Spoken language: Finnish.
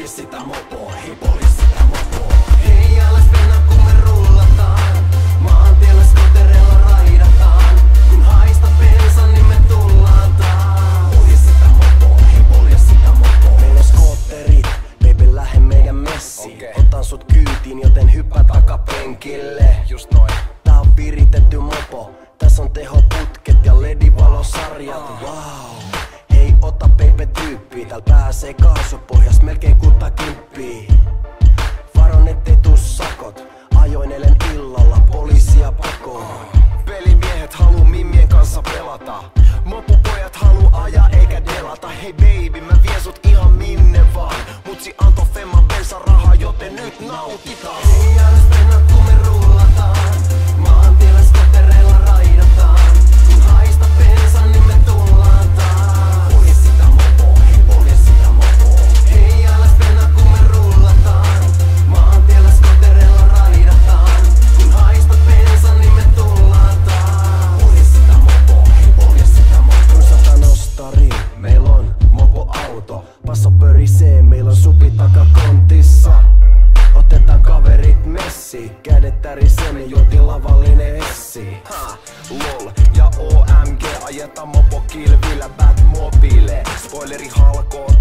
polje sitä mopoa, hei polje sitä mopoa. Hei alas mennä kun me rullataan, maantiellä skotereilla raidataan. Kun haista bensan niin me tullaan taas. Polje sitä mopoa, hei polje sitä mopoa. Meillä on skotterit, baby lähde meidän messiin. Otan sut kyytiin joten hyppää takapenkille. Just noin. Tää on viritetty mopo, tässä on tehoputket ja ledivalosarjat. Wow. Hei ota baby tyyppi, täällä pääsee kaasupohjas melkein 60. Varon ettei tuu sakot, ajoinelen illalla poliisia pakoon. Pelimiehet haluu mimmien kanssa pelata, mopupojat haluu ajaa eikä delata. Hei baby mä vien sut ihan minne vaan, mutsi anto femman bensan rahaa joten nyt nautitaan. Hei alas mennä kun me rullataan, maantiellä skotereilla raidataan. Kun haista bensan niin me tullaan taas. Polje sitä mopoa, hei polje sitä mopoa. Hei alas mennä kun me rullataan, maantiellä skotereilla raidataan. Kun haista bensan niin me tullaan taas. Polje sitä mopoa, hei polje sitä mopoa. 100 nostari, meil on mopoauto. Passo pörisee, meil on supi takakontissa. Otetaan kaverit messi, kädet tärisee, me juotiin lavallinen essi. LOL ja OMG, ajetaan mopo kilvillä, Batmobile. Spoileri halkoo,